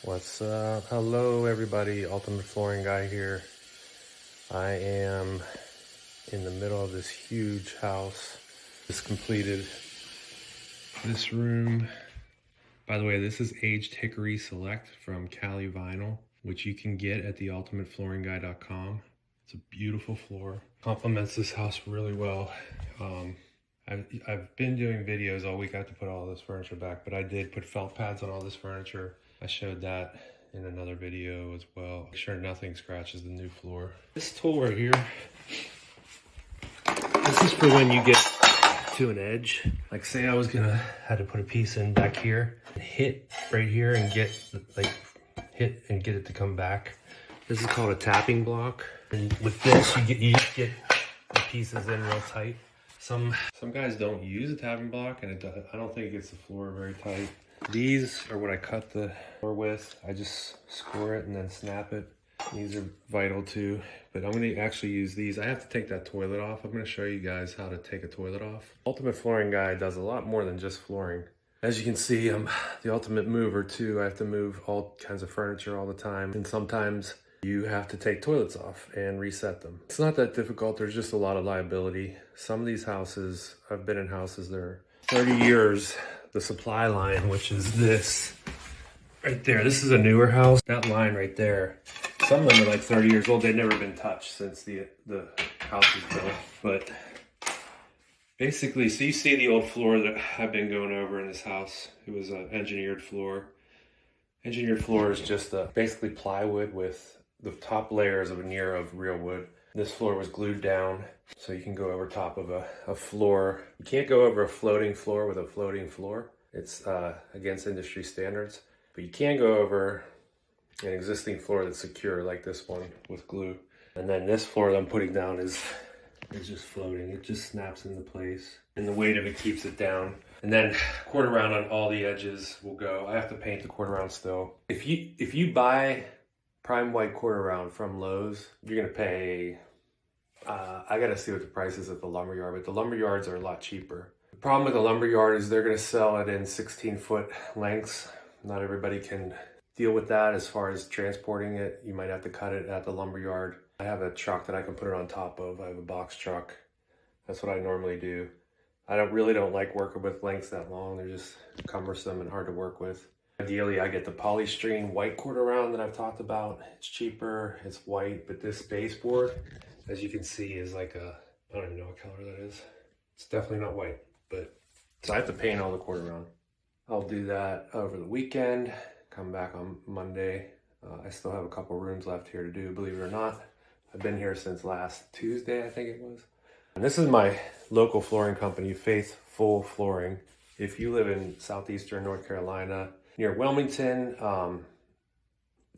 What's up? Hello everybody, Ultimate Flooring Guy here. I am in the middle of this huge house. Just completed this room. By the way, this is Aged Hickory Select from Cali Vinyl, which you can get at theultimateflooringguy.com. It's a beautiful floor. Complements this house really well. I've been doing videos all week. I have to put all this furniture back, but I did put felt pads on all this furniture. I showed that in another video as well. Make sure nothing scratches the new floor. This tool right here, this is for when you get to an edge. Like say I was had to put a piece in back here, hit right here and get hit and get it to come back. This is called a tapping block. And with this, you get the pieces in real tight. Some guys don't use a tapping block, and I don't think it gets the floor very tight. These are what I cut the floor with. I just score it and then snap it. These are vital too, but I'm gonna actually use these. I have to take that toilet off. I'm gonna show you guys how to take a toilet off. Ultimate Flooring Guy does a lot more than just flooring. As you can see, I'm the ultimate mover too. I have to move all kinds of furniture all the time, and sometimes you have to take toilets off and reset them. It's not that difficult. There's just a lot of liability. Some of these houses, I've been in houses that are 30 years. The supply line, which is this right there. This is a newer house. That line right there. Some of them are like 30 years old. They've never been touched since the house was built. But basically, so you see the old floor that I've been going over in this house. It was an engineered floor. Engineered floor is just basically plywood with the top layers of a veneer of real wood. This floor was glued down, so you can go over top of a floor. You can't go over a floating floor with a floating floor. It's against industry standards. But you can go over an existing floor that's secure, like this one with glue. And then this floor that I'm putting down is just floating. It just snaps into place, and the weight of it keeps it down. And then quarter round on all the edges will go. I have to paint the quarter round still. If you buy prime white quarter round from Lowe's, you're gonna pay, I gotta see what the price is at the lumberyard, but the lumberyards are a lot cheaper. The problem with the lumberyard is they're gonna sell it in 16-foot lengths. Not everybody can deal with that as far as transporting it. You might have to cut it at the lumberyard. I have a truck that I can put it on top of. I have a box truck. That's what I normally do. I really don't like working with lengths that long. They're just cumbersome and hard to work with. Ideally, I get the polystyrene white quarter round that I've talked about. It's cheaper, it's white, but this baseboard, as you can see, is like I don't even know what color that is. It's definitely not white, but so I have to paint all the quarter round. I'll do that over the weekend, come back on Monday. I still have a couple rooms left here to do, believe it or not. I've been here since last Tuesday, I think it was. And this is my local flooring company, Faithful Flooring. If you live in southeastern North Carolina, near Wilmington,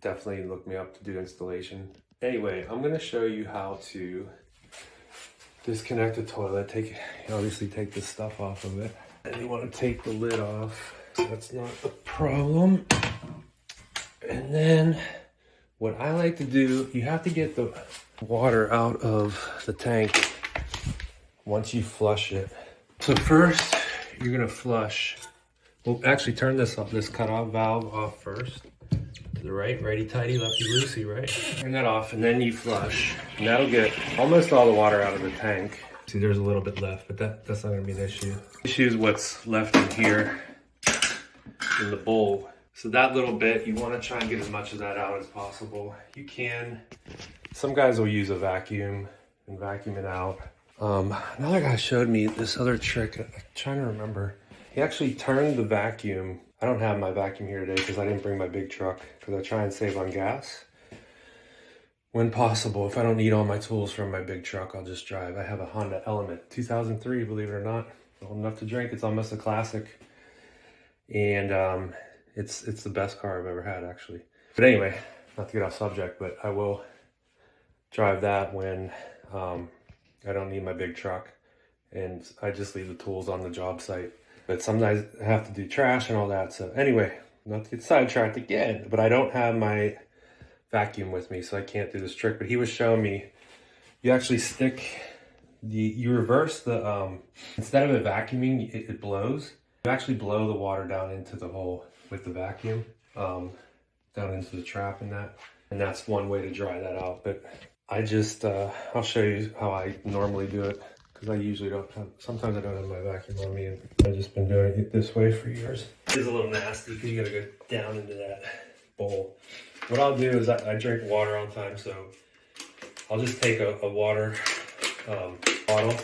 definitely look me up to do installation. Anyway, I'm gonna show you how to disconnect the toilet. Obviously take this stuff off of it. And you wanna take the lid off. So that's not a problem. And then what I like to do, you have to get the water out of the tank once you flush it. So first, you're gonna flush. We'll actually turn this cutoff valve off first. To the right, righty-tighty, lefty-loosey, right? Turn that off, and then you flush. And that'll get almost all the water out of the tank. See, there's a little bit left, but that's not gonna be an issue. The issue is what's left in here in the bowl. So that little bit, you wanna try and get as much of that out as possible. You can. Some guys will use a vacuum and vacuum it out. Another guy showed me this other trick. I'm trying to remember. He actually turned the vacuum. I don't have my vacuum here today because I didn't bring my big truck because I try and save on gas. When possible, if I don't need all my tools from my big truck, I'll just drive. I have a Honda Element 2003, believe it or not. Old enough to drink. It's almost a classic. And it's the best car I've ever had, actually. But anyway, not to get off subject, but I will drive that when I don't need my big truck. And I just leave the tools on the job site. But sometimes I have to do trash and all that. So anyway, not to get sidetracked again, but I don't have my vacuum with me, so I can't do this trick. But he was showing me, you actually you reverse the, instead of it vacuuming, it blows. You actually blow the water down into the hole with the vacuum. down into the trap and that. And that's one way to dry that out. But I just, I'll show you how I normally do it, because I usually don't have, sometimes I don't have my vacuum on me, and I've just been doing it this way for years. It is a little nasty because you gotta go down into that bowl. What I'll do is I drink water all the time, so I'll just take a water bottle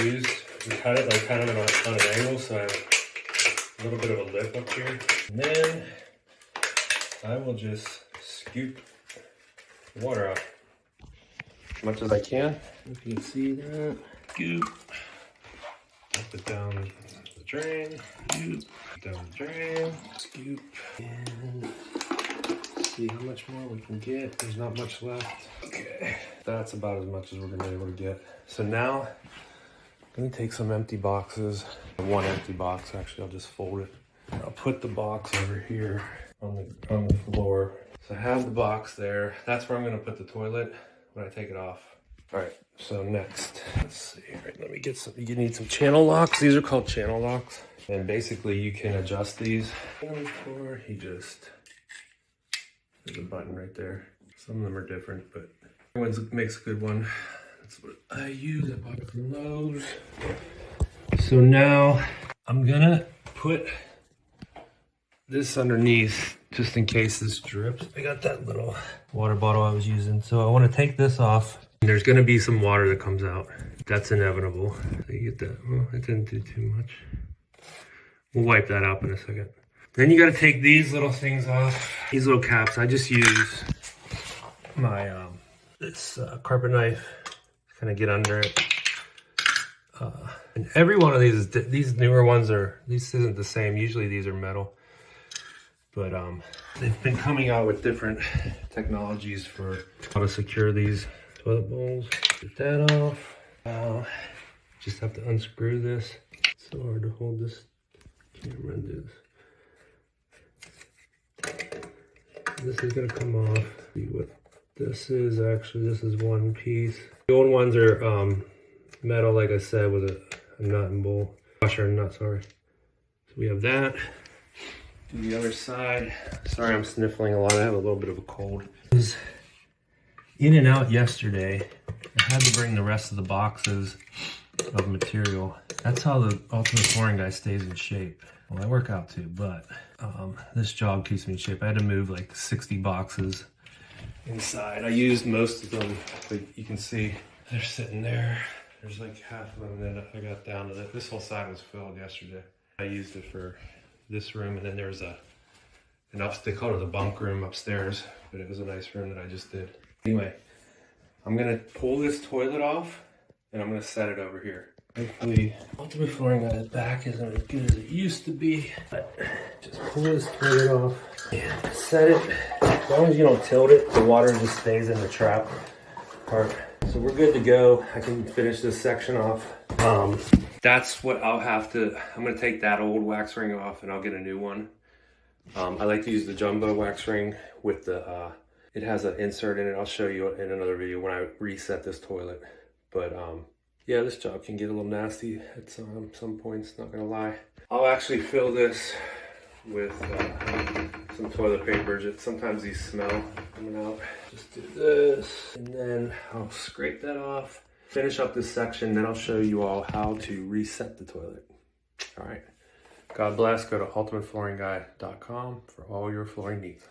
used and cut it like kind of on an angle, so I have a little bit of a lip up here. And then I will just scoop the water out as much as I can. If you can see that. Scoop. Dump it down the drain. Scoop. Down the drain. Scoop. And see how much more we can get. There's not much left. Okay. That's about as much as we're gonna be able to get. So now I'm gonna take some empty boxes. One empty box, actually, I'll just fold it. I'll put the box over here on the floor. So I have the box there. That's where I'm gonna put the toilet when I take it off. All right, so next, let's see. All right, let me get some, you need some channel locks. These are called channel locks. And basically you can adjust these. Or you just, there's a button right there. Some of them are different, but everyone makes a good one. That's what I use. I bought it from Lowe's. So now I'm gonna put this underneath just in case this drips. I got that little water bottle I was using. So I wanna take this off. There's gonna be some water that comes out. That's inevitable. So you get that, well, it didn't do too much. We'll wipe that out in a second. Then you gotta take these little things off. These little caps, I just use my, this carpet knife, kind of get under it. And every one of these, these newer ones are, this isn't the same. Usually these are metal. But they've been coming out with different technologies for how to secure these toilet bowls. Get that off. Just have to unscrew this. It's so hard to hold this camera and do this. This is gonna come off. See what this is. Actually, this is one piece. The old ones are metal, like I said, with a nut and bolt. Washer and nut, sorry. So we have that. Do the other side. Sorry, I'm sniffling a lot. I have a little bit of a cold. I was in and out yesterday. I had to bring the rest of the boxes of material. That's how the Ultimate Flooring guy stays in shape. Well, I work out too, but this job keeps me in shape. I had to move like 60 boxes inside. I used most of them, but you can see they're sitting there. There's like half of them, and then I got down to that. This whole side was filled yesterday. I used it for this room, and then there's they call it the bunk room upstairs, but it was a nice room that I just did. Anyway, I'm gonna pull this toilet off, and I'm gonna set it over here. Hopefully, Ultimate Flooring on the back isn't as good as it used to be, but just pull this toilet off and set it. As long as you don't tilt it, the water just stays in the trap part. So we're good to go. I can finish this section off. That's what I'll have to, I'm gonna take that old wax ring off and I'll get a new one. I like to use the jumbo wax ring with the, it has an insert in it. I'll show you in another video when I reset this toilet. But yeah, this job can get a little nasty at some points, not gonna lie. I'll actually fill this with some toilet paper. Sometimes these smell coming out. Just do this, and then I'll scrape that off. Finish up this section, then I'll show you all how to reset the toilet. All right, God bless. Go to ultimateflooringguy.com for all your flooring needs.